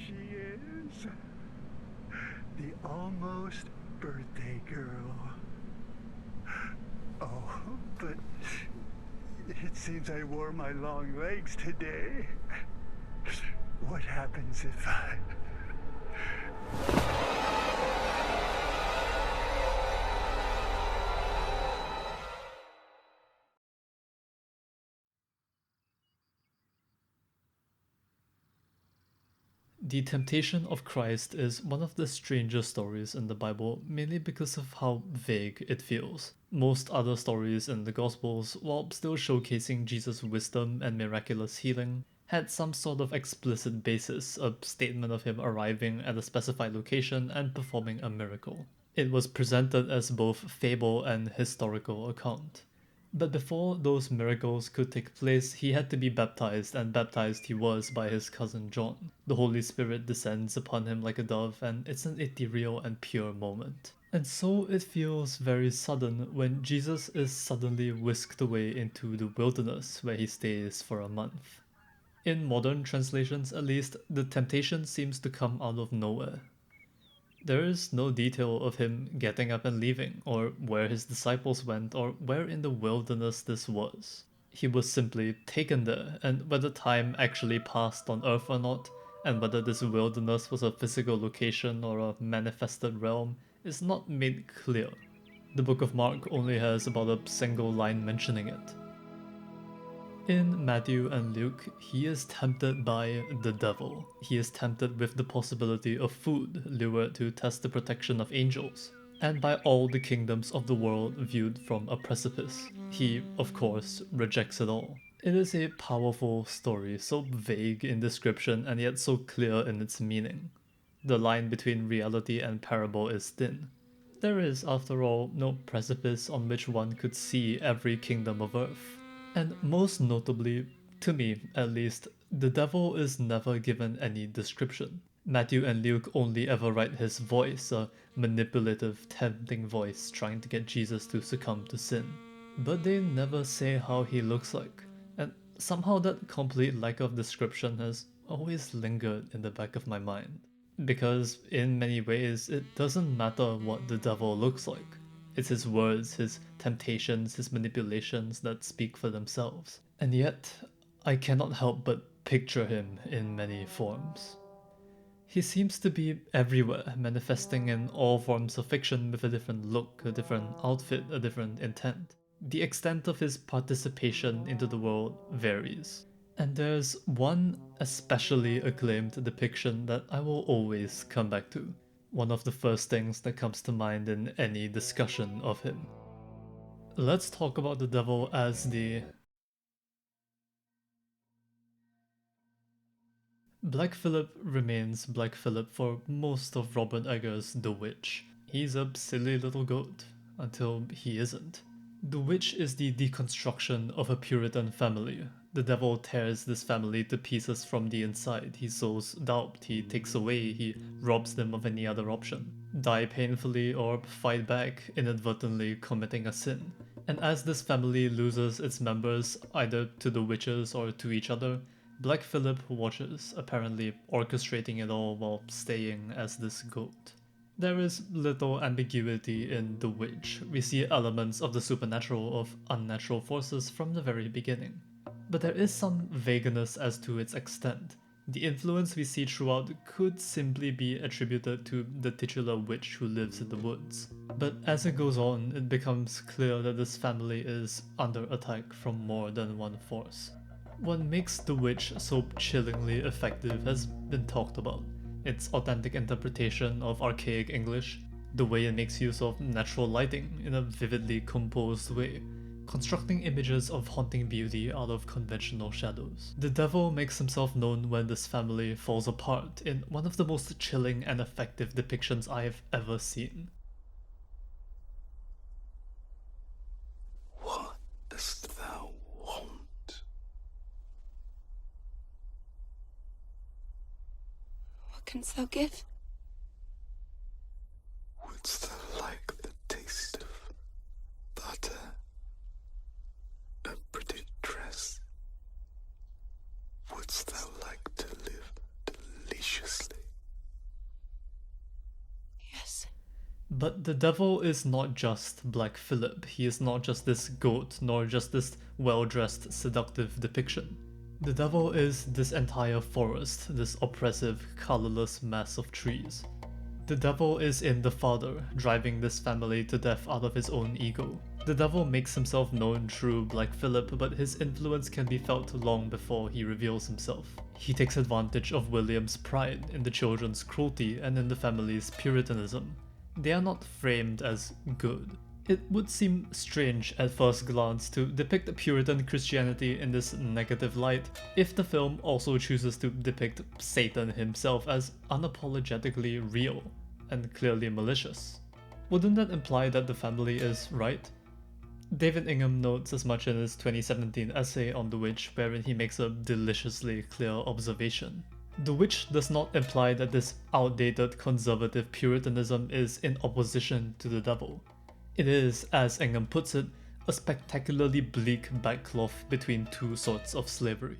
she is. The almost birthday girl. Oh, but it seems I wore my long legs today. What happens if I... The temptation of Christ is one of the strangest stories in the Bible, mainly because of how vague it feels. Most other stories in the Gospels, while still showcasing Jesus' wisdom and miraculous healing, had some sort of explicit basis, a statement of him arriving at a specified location and performing a miracle. It was presented as both fable and historical account. But before those miracles could take place, he had to be baptized, and baptized he was by his cousin John. The Holy Spirit descends upon him like a dove, and it's an ethereal and pure moment. And so it feels very sudden when Jesus is suddenly whisked away into the wilderness where he stays for a month. In modern translations, at least, the temptation seems to come out of nowhere. There is no detail of him getting up and leaving, or where his disciples went, or where in the wilderness this was. He was simply taken there, and whether time actually passed on Earth or not, and whether this wilderness was a physical location or a manifested realm, is not made clear. The Book of Mark only has about a single line mentioning it. In Matthew and Luke, he is tempted by the devil. He is tempted with the possibility of food, lured to test the protection of angels, and by all the kingdoms of the world viewed from a precipice. He, of course, rejects it all. It is a powerful story, so vague in description and yet so clear in its meaning. The line between reality and parable is thin. There is, after all, no precipice on which one could see every kingdom of earth. And most notably, to me at least, the devil is never given any description. Matthew and Luke only ever write his voice, a manipulative, tempting voice trying to get Jesus to succumb to sin. But they never say how he looks like, and somehow that complete lack of description has always lingered in the back of my mind. Because in many ways, it doesn't matter what the devil looks like. It's his words, his temptations, his manipulations that speak for themselves. And yet, I cannot help but picture him in many forms. He seems to be everywhere, manifesting in all forms of fiction with a different look, a different outfit, a different intent. The extent of his participation into the world varies. And there's one especially acclaimed depiction that I will always come back to. One of the first things that comes to mind in any discussion of him. Let's talk about the devil as the Black Phillip remains Black Phillip for most of Robert Eggers' The Witch. He's a silly little goat, until he isn't. The Witch is the deconstruction of a Puritan family. The devil tears this family to pieces from the inside. He sows doubt, he takes away, he robs them of any other option. Die painfully or fight back, inadvertently committing a sin. And as this family loses its members, either to the witches or to each other, Black Phillip watches, apparently orchestrating it all while staying as this goat. There is little ambiguity in The Witch. We see elements of the supernatural, of unnatural forces from the very beginning. But there is some vagueness as to its extent. The influence we see throughout could simply be attributed to the titular witch who lives in the woods. But as it goes on, it becomes clear that this family is under attack from more than one force. What makes The Witch so chillingly effective has been talked about. Its authentic interpretation of archaic English, the way it makes use of natural lighting in a vividly composed way, constructing images of haunting beauty out of conventional shadows. The devil makes himself known when this family falls apart in one of the most chilling and effective depictions I have ever seen. What dost thou want? What canst thou give? Wouldst thou like the taste of butter, a pretty dress? Wouldst thou like to live deliciously? But the devil is not just Black Phillip. He is not just this goat, nor just this well-dressed, seductive depiction. The devil is this entire forest, this oppressive, colorless mass of trees. The devil is in the father, driving this family to death out of his own ego. The devil makes himself known through Black Phillip, but his influence can be felt long before he reveals himself. He takes advantage of William's pride in the children's cruelty and in the family's puritanism. They are not framed as good. It would seem strange at first glance to depict Puritan Christianity in this negative light if the film also chooses to depict Satan himself as unapologetically real and clearly malicious. Wouldn't that imply that the family is right? David Ingham notes as much in his 2017 essay on The Witch, wherein he makes a deliciously clear observation. The Witch does not imply that this outdated conservative Puritanism is in opposition to the devil. It is, as Ingham puts it, a spectacularly bleak backcloth between two sorts of slavery.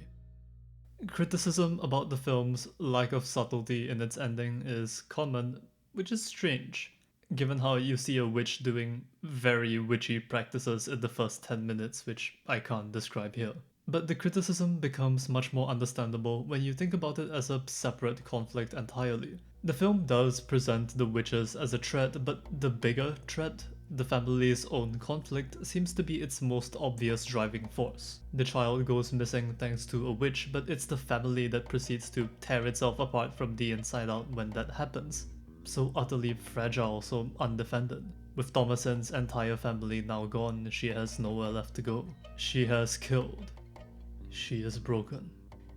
Criticism about the film's lack of subtlety in its ending is common, which is strange, given how you see a witch doing very witchy practices in the first 10 minutes, which I can't describe here. But the criticism becomes much more understandable when you think about it as a separate conflict entirely. The film does present the witches as a threat, but the bigger threat, the family's own conflict, seems to be its most obvious driving force. The child goes missing thanks to a witch, but it's the family that proceeds to tear itself apart from the inside out when that happens. So utterly fragile, so undefended. With Thomason's entire family now gone, she has nowhere left to go. She has killed. She is broken.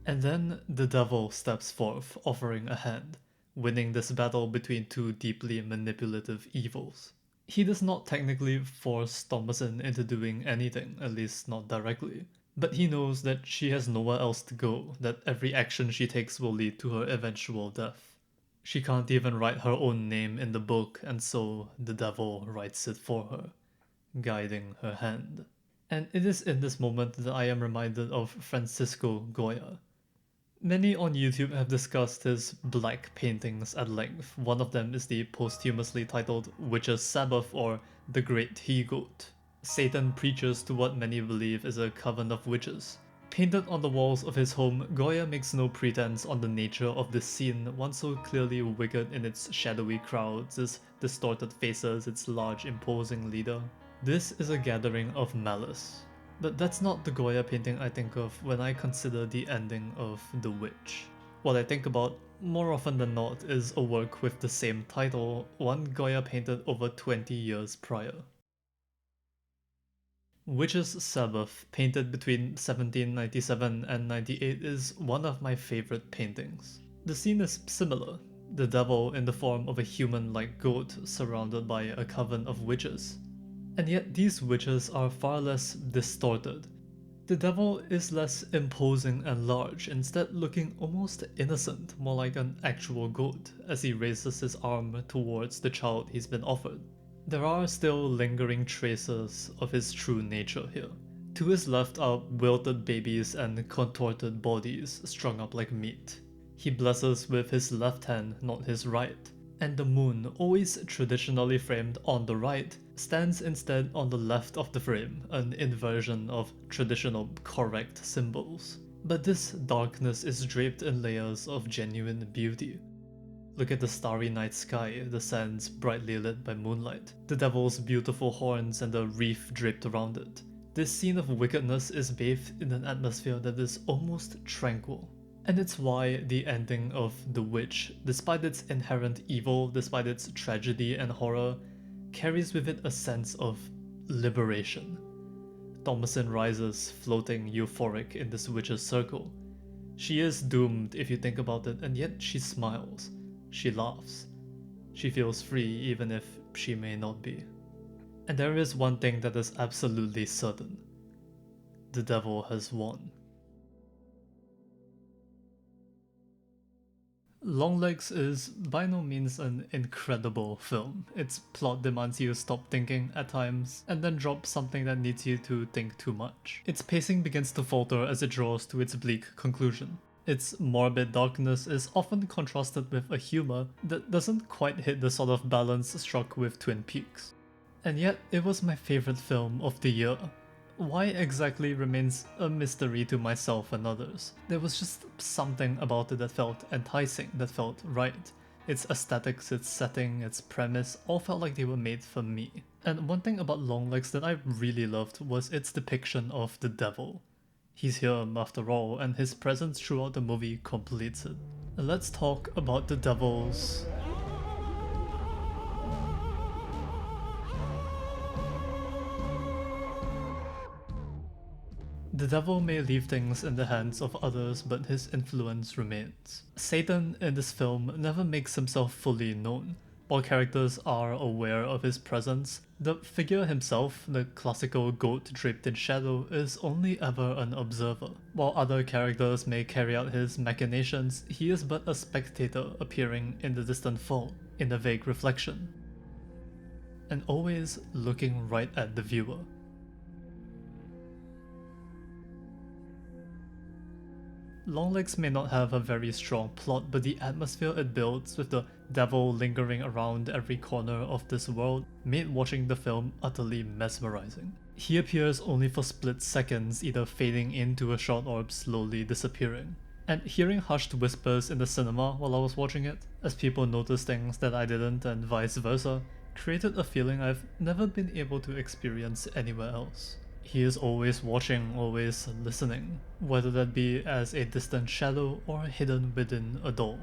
And then the devil steps forth, offering a hand, winning this battle between two deeply manipulative evils. He does not technically force Thomason into doing anything, at least not directly. But he knows that she has nowhere else to go, that every action she takes will lead to her eventual death. She can't even write her own name in the book, and so the devil writes it for her, guiding her hand. And it is in this moment that I am reminded of Francisco Goya. Many on YouTube have discussed his black paintings at length. One of them is the posthumously titled Witch's Sabbath, or The Great He-Goat. Satan preaches to what many believe is a coven of witches. Painted on the walls of his home, Goya makes no pretense on the nature of this scene, one so clearly wicked in its shadowy crowds, its distorted faces, its large imposing leader. This is a gathering of malice. But that's not the Goya painting I think of when I consider the ending of The Witch. What I think about more often than not is a work with the same title, one Goya painted over 20 years prior. Witch's Sabbath, painted between 1797 and 98, is one of my favorite paintings. The scene is similar, the devil in the form of a human-like goat surrounded by a coven of witches. And yet these witches are far less distorted. The devil is less imposing and large, instead looking almost innocent, more like an actual goat, as he raises his arm towards the child he's been offered. There are still lingering traces of his true nature here. To his left are wilted babies and contorted bodies strung up like meat. He blesses with his left hand, not his right. And the moon, always traditionally framed on the right, stands instead on the left of the frame, an inversion of traditional correct symbols. But this darkness is draped in layers of genuine beauty. Look at the starry night sky, the sands brightly lit by moonlight, the devil's beautiful horns and the reef draped around it. This scene of wickedness is bathed in an atmosphere that is almost tranquil. And it's why the ending of The Witch, despite its inherent evil, despite its tragedy and horror, carries with it a sense of liberation. Thomason rises, floating euphoric in this witch's circle. She is doomed if you think about it, and yet she smiles. She laughs. She feels free even if she may not be. And there is one thing that is absolutely certain. The devil has won. Longlegs is by no means an incredible film. Its plot demands you stop thinking at times, and then drop something that needs you to think too much. Its pacing begins to falter as it draws to its bleak conclusion. Its morbid darkness is often contrasted with a humor that doesn't quite hit the sort of balance struck with Twin Peaks. And yet, it was my favorite film of the year. Why exactly remains a mystery to myself and others. There was just something about it that felt enticing, that felt right. Its aesthetics, its setting, its premise all felt like they were made for me. And one thing about Longlegs that I really loved was its depiction of the devil. He's here after all, and his presence throughout the movie completes it. Let's talk about the devil's... The devil may leave things in the hands of others, but his influence remains. Satan in this film never makes himself fully known. While characters are aware of his presence, the figure himself, the classical goat draped in shadow, is only ever an observer. While other characters may carry out his machinations, he is but a spectator appearing in the distant fall, in a vague reflection, and always looking right at the viewer. Longlegs may not have a very strong plot, but the atmosphere it builds with the devil lingering around every corner of this world made watching the film utterly mesmerizing. He appears only for split seconds, either fading into a shot or slowly disappearing. And hearing hushed whispers in the cinema while I was watching it, as people noticed things that I didn't and vice versa, created a feeling I've never been able to experience anywhere else. He is always watching, always listening, whether that be as a distant shadow or hidden within a door.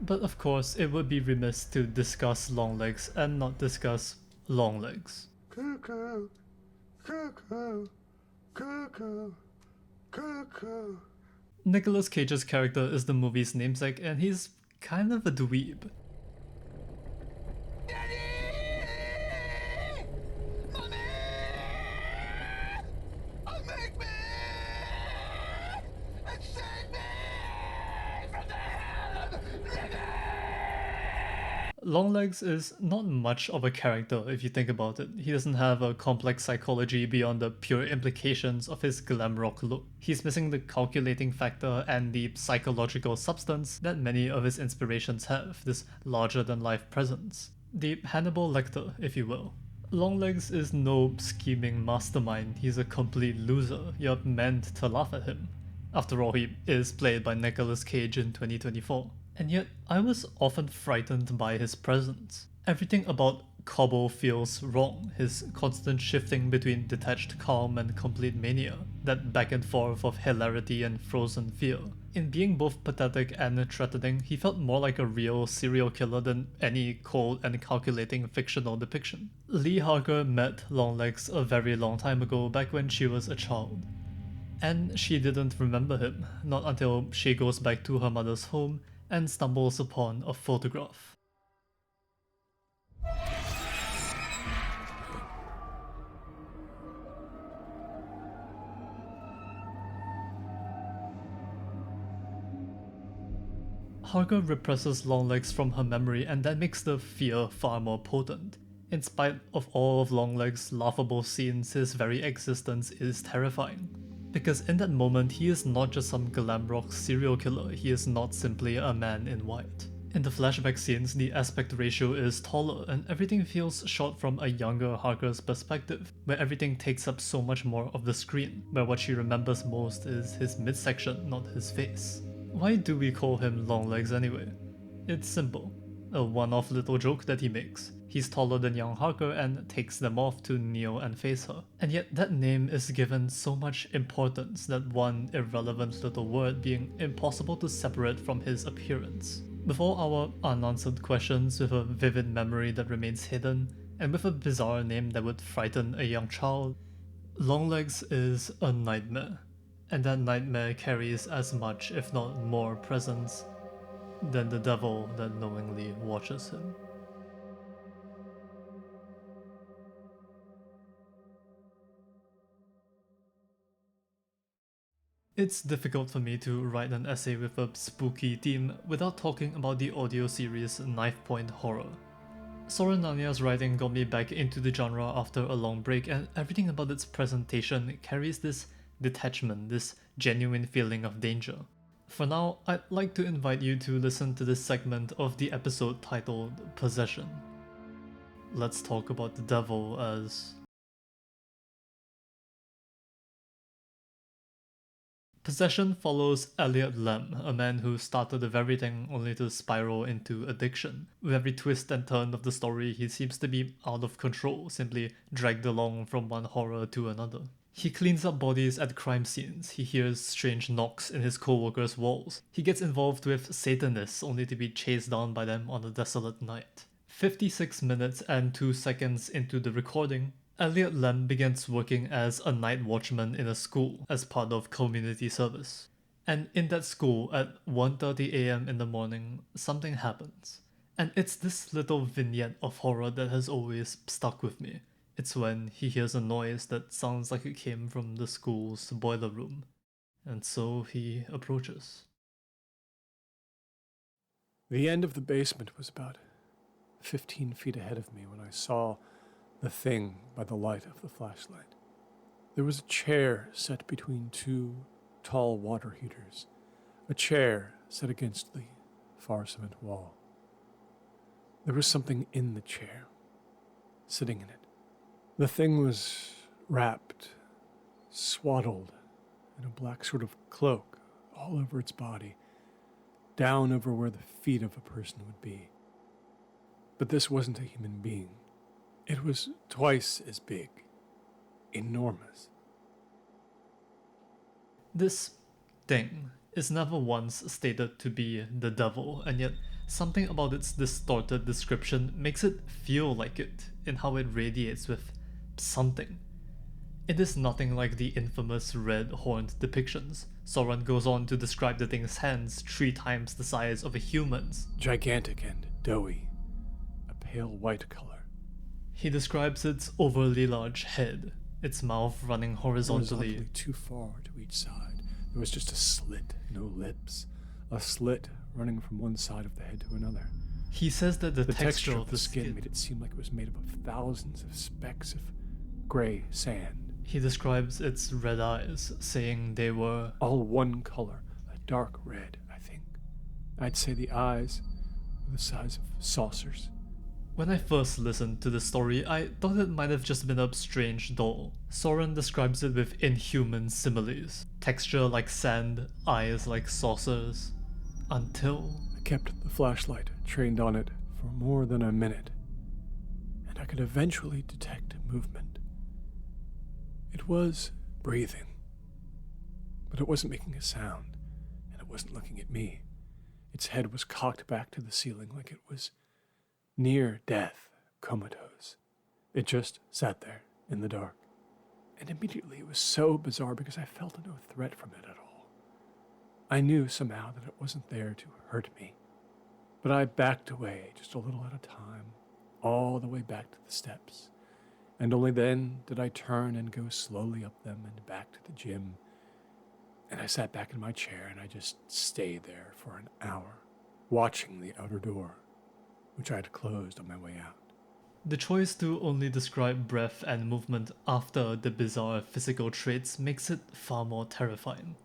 But of course, it would be remiss to discuss Longlegs and not discuss Longlegs. Cuckoo, cuckoo, cuckoo, cuckoo. Nicolas Cage's character is the movie's namesake, and he's kind of a dweeb. Longlegs is not much of a character if you think about it. He doesn't have a complex psychology beyond the pure implications of his glam rock look. He's missing the calculating factor and the psychological substance that many of his inspirations have, this larger-than-life presence. The Hannibal Lecter, if you will. Longlegs is no scheming mastermind, he's a complete loser. You're meant to laugh at him. After all, he is played by Nicolas Cage in 2024. And yet, I was often frightened by his presence. Everything about Cobble feels wrong, his constant shifting between detached calm and complete mania, that back and forth of hilarity and frozen fear. In being both pathetic and threatening, he felt more like a real serial killer than any cold and calculating fictional depiction. Lee Harker met Longlegs a very long time ago, back when she was a child. And she didn't remember him, not until she goes back to her mother's home and stumbles upon a photograph. Harker represses Longlegs from her memory, and that makes the fear far more potent. In spite of all of Longlegs' laughable scenes, his very existence is terrifying. Because in that moment, he is not just some glam rock serial killer, he is not simply a man in white. In the flashback scenes, the aspect ratio is taller and everything feels shot from a younger Harker's perspective, where everything takes up so much more of the screen, where what she remembers most is his midsection, not his face. Why do we call him Longlegs anyway? It's simple. A one-off little joke that he makes. He's taller than young Harker and takes them off to kneel and face her. And yet that name is given so much importance, that one irrelevant little word being impossible to separate from his appearance. Before our unanswered questions, with a vivid memory that remains hidden, and with a bizarre name that would frighten a young child, Longlegs is a nightmare. And that nightmare carries as much, if not more, presence than the devil that knowingly watches him. It's difficult for me to write an essay with a spooky theme without talking about the audio series Knife Point Horror. Soren Nanya's writing got me back into the genre after a long break, and everything about its presentation carries this detachment, this genuine feeling of danger. For now, I'd like to invite you to listen to this segment of the episode titled Possession. Let's talk about the devil as... Possession follows Elliot Lem, a man who started with everything only to spiral into addiction. With every twist and turn of the story, he seems to be out of control, simply dragged along from one horror to another. He cleans up bodies at crime scenes, he hears strange knocks in his co-workers' walls, he gets involved with Satanists only to be chased down by them on a desolate night. 56 minutes and 2 seconds into the recording, Elliot Lem begins working as a night watchman in a school as part of community service. And in that school at 1:30 a.m. in the morning, something happens. And it's this little vignette of horror that has always stuck with me. It's when he hears a noise that sounds like it came from the school's boiler room. And so he approaches. The end of the basement was about 15 feet ahead of me when I saw the thing by the light of the flashlight. There was a chair set between two tall water heaters, a chair set against the far cement wall. There was something in the chair, sitting in it. The thing was wrapped, swaddled in a black sort of cloak all over its body, down over where the feet of a person would be. But this wasn't a human being. It was twice as big, enormous. This thing is never once stated to be the devil, and yet something about its distorted description makes it feel like it in how it radiates with something. It is nothing like the infamous red horned depictions. Soren goes on to describe the thing's hands 3 times the size of a human's. Gigantic and doughy, a pale white color. He describes its overly large head, its mouth running horizontally too far to each side. There was just a slit, no lips. A slit running from one side of the head to another. He says that the texture of the skin made it seem like it was made up of thousands of specks of gray sand. He describes its red eyes, saying they were all one color, a dark red, I think. I'd say the eyes were the size of saucers. When I first listened to the story, I thought it might have just been a strange doll. Soren describes it with inhuman similes. Texture like sand, eyes like saucers. Until... I kept the flashlight trained on it for more than a minute, and I could eventually detect movement. It was breathing, but it wasn't making a sound, and it wasn't looking at me. Its head was cocked back to the ceiling like it was near death, comatose. It just sat there in the dark. And immediately it was so bizarre because I felt no threat from it at all. I knew somehow that it wasn't there to hurt me. But I backed away just a little at a time, all the way back to the steps. And only then did I turn and go slowly up them and back to the gym. And I sat back in my chair and I just stayed there for an hour, watching the outer door, which I had closed on my way out. The choice to only describe breath and movement after the bizarre physical traits makes it far more terrifying.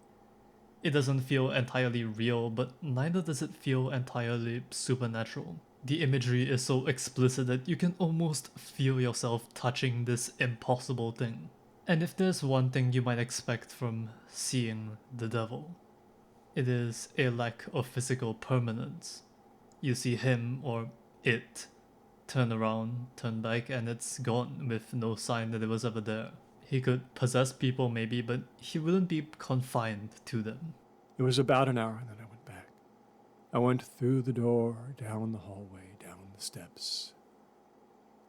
It doesn't feel entirely real, but neither does it feel entirely supernatural. The imagery is so explicit that you can almost feel yourself touching this impossible thing. And if there's one thing you might expect from seeing the devil, it is a lack of physical permanence. You see him, or it, turn around, turn back, and it's gone with no sign that it was ever there. He could possess people maybe, but he wouldn't be confined to them. It was about an hour and then I went back. I went through the door, down the hallway, down the steps.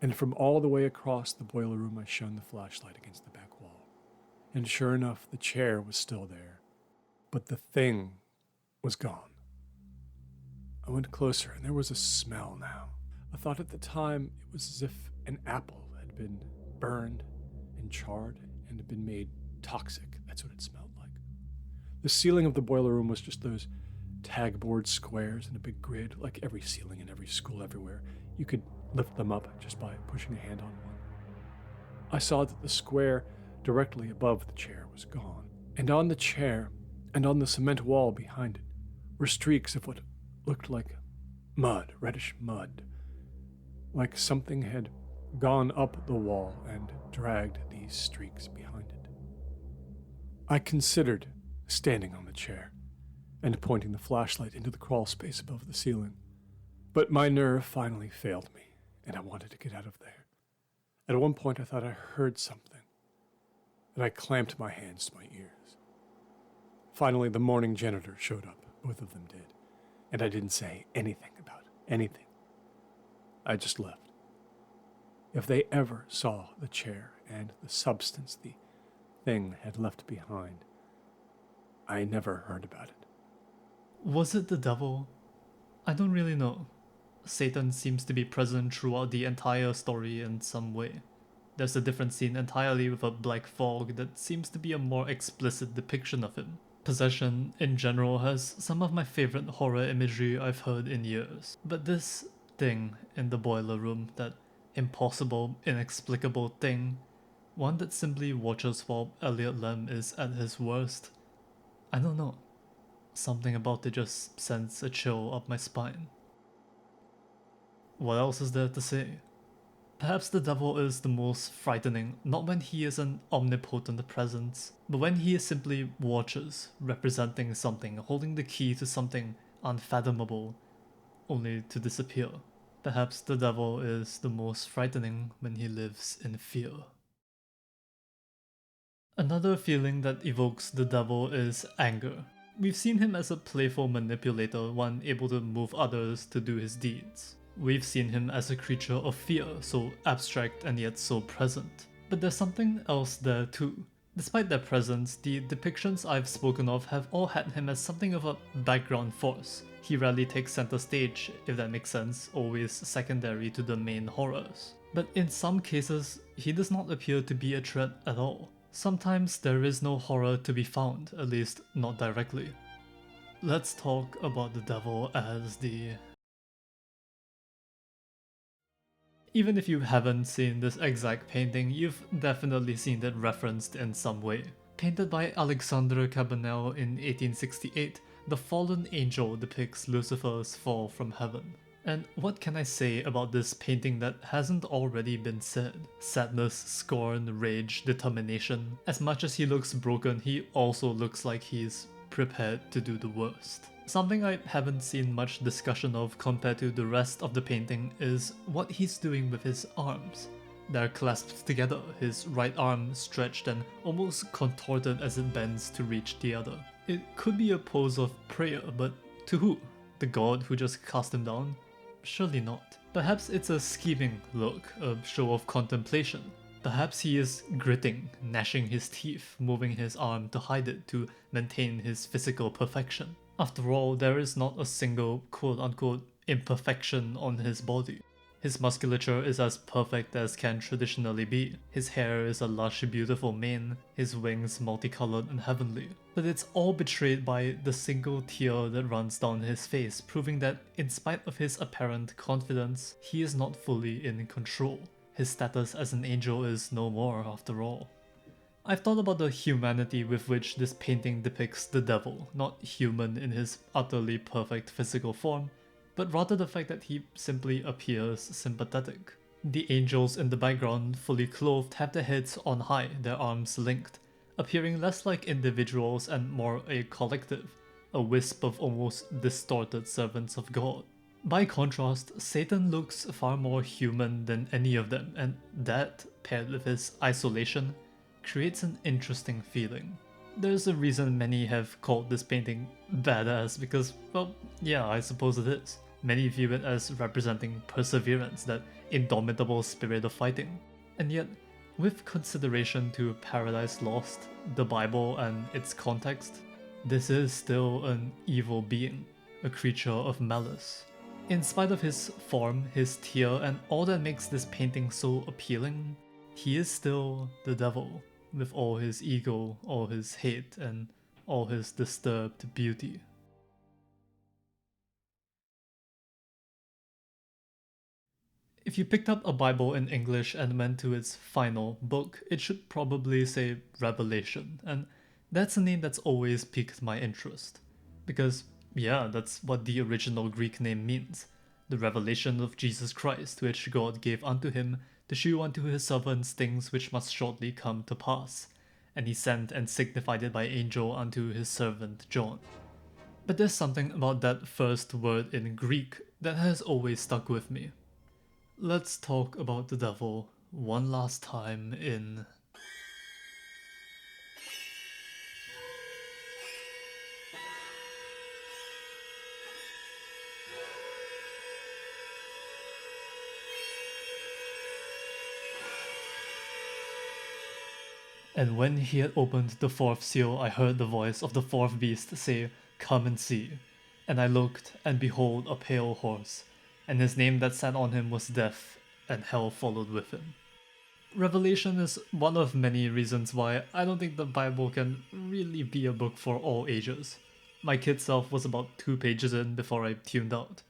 And from all the way across the boiler room I shone the flashlight against the back wall. And sure enough, the chair was still there. But the thing was gone. I went closer and there was a smell now. I thought at the time it was as if an apple had been burned and charred and had been made toxic. That's what it smelled like. The ceiling of the boiler room was just those tag board squares in a big grid, like every ceiling in every school everywhere. You could lift them up just by pushing a hand on one. I saw that the square directly above the chair was gone, and on the chair and on the cement wall behind it were streaks of what looked like mud, reddish mud, like something had gone up the wall and dragged these streaks behind it. I considered standing on the chair and pointing the flashlight into the crawl space above the ceiling, but my nerve finally failed me, and I wanted to get out of there. At one point I thought I heard something, and I clamped my hands to my ears. Finally, the morning janitor showed up. Both of them did, and I didn't say anything about anything. I just left. If they ever saw the chair and the substance the thing had left behind, I never heard about it. Was it the devil? I don't really know. Satan seems to be present throughout the entire story in some way. There's a different scene entirely with a black fog that seems to be a more explicit depiction of him. Possession, in general, has some of my favorite horror imagery I've heard in years. But this thing in the boiler room, that impossible, inexplicable thing, one that simply watches while Elliot Lem is at his worst, I don't know. Something about it just sends a chill up my spine. What else is there to say? Perhaps the devil is the most frightening, not when he is an omnipotent presence, but when he simply watches, representing something, holding the key to something unfathomable, only to disappear. Perhaps the devil is the most frightening when he lives in fear. Another feeling that evokes the devil is anger. We've seen him as a playful manipulator, one able to move others to do his deeds. We've seen him as a creature of fear, so abstract and yet so present. But there's something else there too. Despite their presence, the depictions I've spoken of have all had him as something of a background force. He rarely takes center stage, if that makes sense, always secondary to the main horrors. But in some cases, he does not appear to be a threat at all. Sometimes there is no horror to be found, at least not directly. Let's talk about the devil as the... Even if you haven't seen this exact painting, you've definitely seen it referenced in some way. Painted by Alexandre Cabanel in 1868, the fallen angel depicts Lucifer's fall from heaven. And what can I say about this painting that hasn't already been said? Sadness, scorn, rage, determination. As much as he looks broken, he also looks like he's prepared to do the worst. Something I haven't seen much discussion of compared to the rest of the painting is what he's doing with his arms. They're clasped together, his right arm stretched and almost contorted as it bends to reach the other. It could be a pose of prayer, but to who? The god who just cast him down? Surely not. Perhaps it's a scheming look, a show of contemplation. Perhaps he is gritting, gnashing his teeth, moving his arm to hide it to maintain his physical perfection. After all, there is not a single quote-unquote imperfection on his body. His musculature is as perfect as can traditionally be. His hair is a lush, beautiful mane, his wings multicolored and heavenly. But it's all betrayed by the single tear that runs down his face, proving that in spite of his apparent confidence, he is not fully in control. His status as an angel is no more after all. I've thought about the humanity with which this painting depicts the devil, not human in his utterly perfect physical form, but rather the fact that he simply appears sympathetic. The angels in the background, fully clothed, have their heads on high, their arms linked, appearing less like individuals and more a collective, a wisp of almost distorted servants of God. By contrast, Satan looks far more human than any of them, and that, paired with his isolation, creates an interesting feeling. There's a reason many have called this painting badass because, well, yeah, I suppose it is. Many view it as representing perseverance, that indomitable spirit of fighting. And yet, with consideration to Paradise Lost, the Bible and its context, this is still an evil being, a creature of malice. In spite of his form, his tear, and all that makes this painting so appealing, he is still the devil. With all his ego, all his hate, and all his disturbed beauty. If you picked up a Bible in English and went to its final book, it should probably say Revelation, and that's a name that's always piqued my interest. Because, yeah, that's what the original Greek name means. The revelation of Jesus Christ, which God gave unto him to shew unto his servants things which must shortly come to pass. And he sent and signified it by angel unto his servant John. But there's something about that first word in Greek that has always stuck with me. Let's talk about the devil one last time in... And when he had opened the fourth seal, I heard the voice of the fourth beast say, Come and see. And I looked, and behold, a pale horse, and his name that sat on him was Death, and hell followed with him. Revelation is one of many reasons why I don't think the Bible can really be a book for all ages. My kid self was about 2 pages in before I tuned out.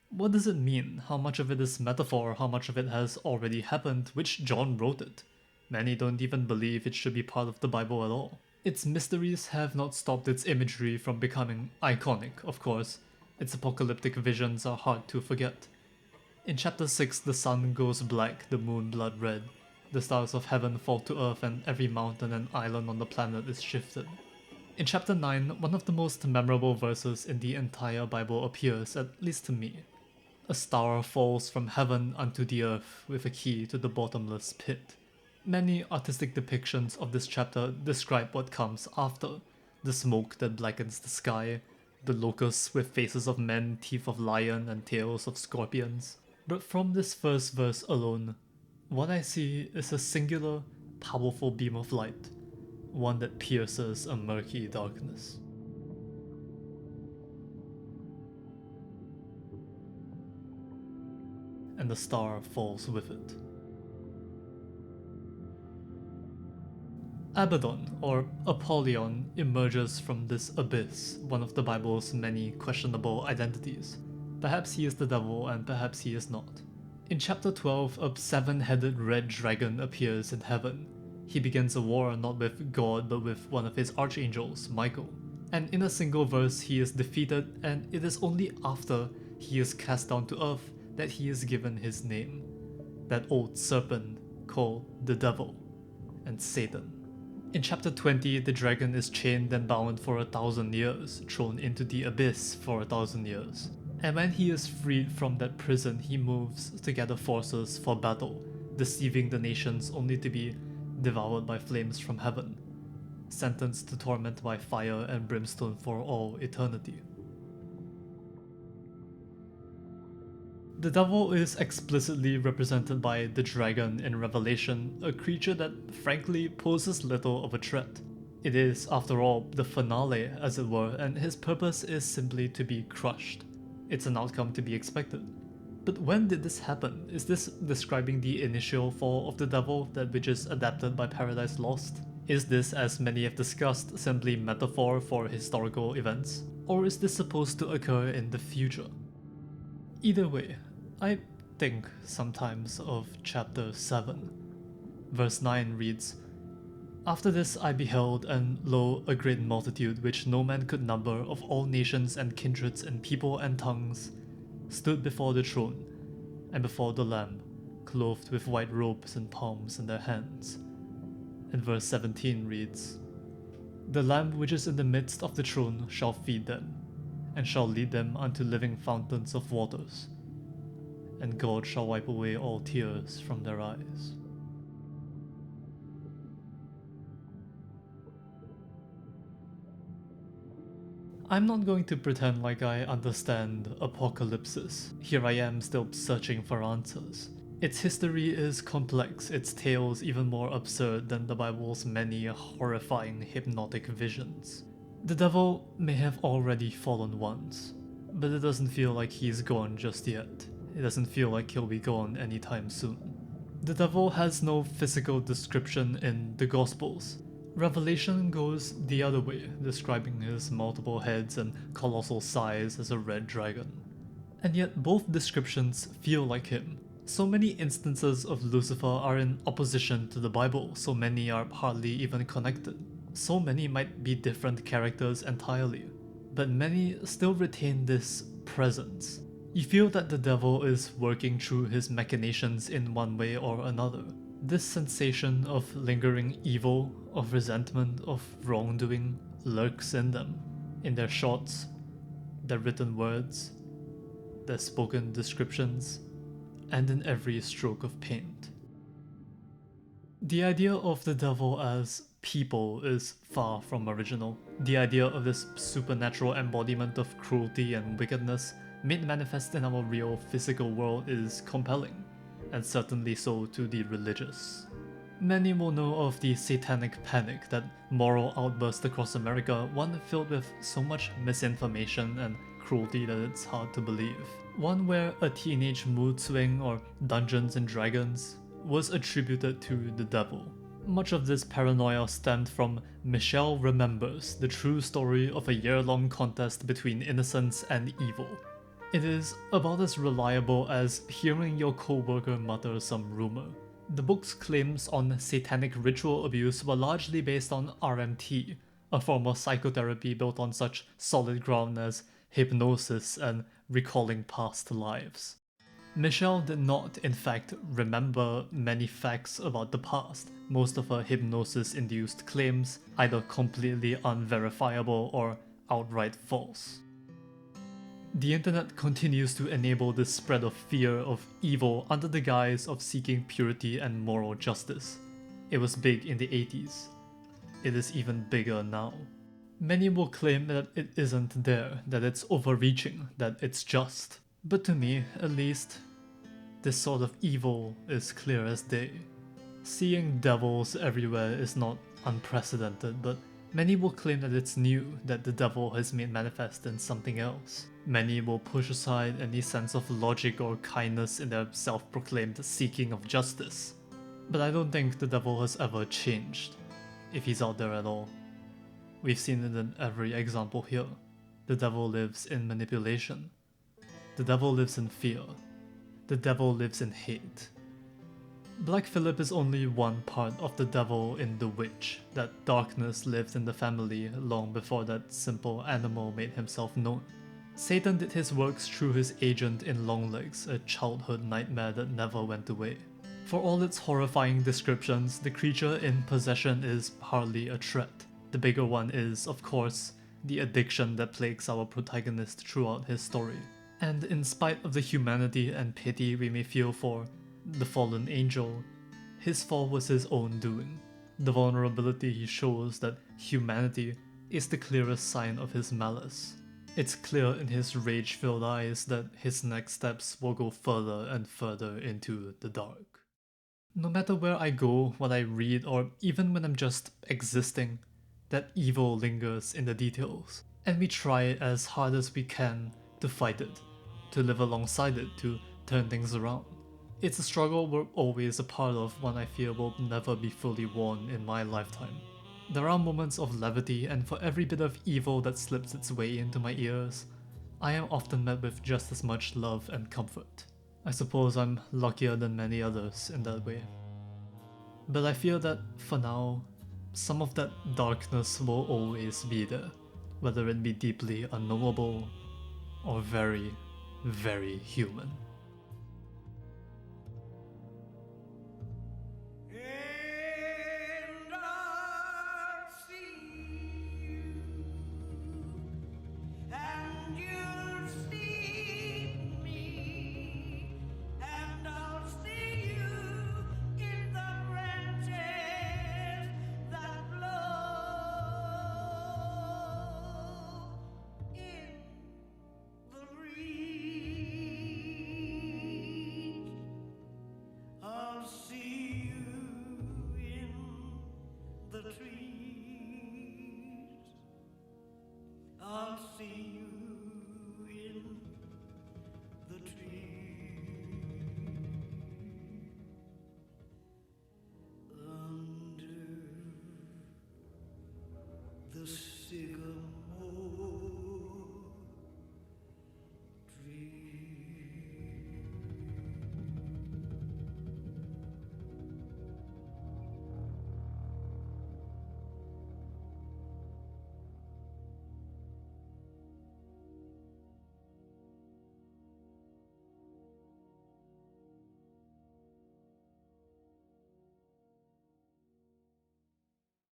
What does it mean? How much of it is metaphor? How much of it has already happened? Which John wrote it? Many don't even believe it should be part of the Bible at all. Its mysteries have not stopped its imagery from becoming iconic, of course. Its apocalyptic visions are hard to forget. In chapter 6, the sun goes black, the moon blood red. The stars of heaven fall to earth and every mountain and island on the planet is shifted. In chapter 9, one of the most memorable verses in the entire Bible appears, at least to me. A star falls from heaven unto the earth with a key to the bottomless pit. Many artistic depictions of this chapter describe what comes after. The smoke that blackens the sky, the locusts with faces of men, teeth of lion, and tails of scorpions. But from this first verse alone, what I see is a singular, powerful beam of light, one that pierces a murky darkness. And the star falls with it. Abaddon, or Apollyon, emerges from this abyss, one of the Bible's many questionable identities. Perhaps he is the devil and perhaps he is not. In chapter 12, a 7-headed red dragon appears in heaven. He begins a war not with God but with one of his archangels, Michael. And in a single verse he is defeated, and it is only after he is cast down to earth that he is given his name. That old serpent called the devil and Satan. In chapter 20, the dragon is chained and bound for 1,000 years, thrown into the abyss for 1,000 years. And when he is freed from that prison, he moves to gather forces for battle, deceiving the nations only to be devoured by flames from heaven, sentenced to torment by fire and brimstone for all eternity. The devil is explicitly represented by the dragon in Revelation, a creature that frankly poses little of a threat. It is, after all, the finale, as it were, and his purpose is simply to be crushed. It's an outcome to be expected. But when did this happen? Is this describing the initial fall of the devil, that which is adapted by Paradise Lost? Is this, as many have discussed, simply metaphor for historical events? Or is this supposed to occur in the future? Either way, I think sometimes of chapter 7. Verse 9 reads, After this I beheld, and lo, a great multitude which no man could number, of all nations and kindreds and people and tongues, stood before the throne, and before the Lamb, clothed with white robes and palms in their hands. And verse 17 reads, The Lamb which is in the midst of the throne shall feed them, and shall lead them unto living fountains of waters, and God shall wipe away all tears from their eyes. I'm not going to pretend like I understand apocalypses. Here I am still searching for answers. Its history is complex, its tales even more absurd than the Bible's many horrifying hypnotic visions. The devil may have already fallen once, but it doesn't feel like he's gone just yet. It doesn't feel like he'll be gone anytime soon. The devil has no physical description in the Gospels. Revelation goes the other way, describing his multiple heads and colossal size as a red dragon. And yet both descriptions feel like him, So many instances of Lucifer are in opposition to the Bible, so many are hardly even connected. So many might be different characters entirely, but many still retain this presence. You feel that the devil is working through his machinations in one way or another. This sensation of lingering evil, of resentment, of wrongdoing lurks in them, in their shots, their written words, their spoken descriptions, and in every stroke of paint. The idea of the devil as people is far from original. The idea of this supernatural embodiment of cruelty and wickedness made manifest in our real physical world is compelling, and certainly so to the religious. Many will know of the satanic panic, that moral outburst across America, one filled with so much misinformation and cruelty that it's hard to believe. One where a teenage mood swing or Dungeons and Dragons was attributed to the devil. Much of this paranoia stemmed from Michelle Remembers, the true story of a year-long contest between innocence and evil. It is about as reliable as hearing your co-worker mutter some rumor. The book's claims on satanic ritual abuse were largely based on RMT, a form of psychotherapy built on such solid ground as hypnosis and recalling past lives. Michelle did not, in fact, remember many facts about the past, most of her hypnosis-induced claims either completely unverifiable or outright false. The internet continues to enable the spread of fear of evil under the guise of seeking purity and moral justice. It was big in the 80s. It is even bigger now. Many will claim that it isn't there, that it's overreaching, that it's just. But to me, at least, this sort of evil is clear as day. Seeing devils everywhere is not unprecedented, but many will claim that it's new, that the devil has made manifest in something else. Many will push aside any sense of logic or kindness in their self-proclaimed seeking of justice. But I don't think the devil has ever changed, if he's out there at all. We've seen it in every example here. The devil lives in manipulation. The devil lives in fear. The devil lives in hate. Black Phillip is only one part of the devil in The Witch. That darkness lived in the family long before that simple animal made himself known. Satan did his works through his agent in Longlegs, a childhood nightmare that never went away. For all its horrifying descriptions, the creature in possession is hardly a threat. The bigger one is, of course, the addiction that plagues our protagonist throughout his story. And in spite of the humanity and pity we may feel for the fallen angel, his fall was his own doing. The vulnerability he shows that humanity is the clearest sign of his malice. It's clear in his rage-filled eyes that his next steps will go further and further into the dark. No matter where I go, what I read, or even when I'm just existing, that evil lingers in the details, and we try as hard as we can to fight it, to live alongside it, to turn things around. It's a struggle we're always a part of, one I fear will never be fully won in my lifetime. There are moments of levity, and for every bit of evil that slips its way into my ears, I am often met with just as much love and comfort. I suppose I'm luckier than many others in that way. But I fear that, for now, some of that darkness will always be there, whether it be deeply unknowable or very, very human. I'll see you in the trees, under the cigarette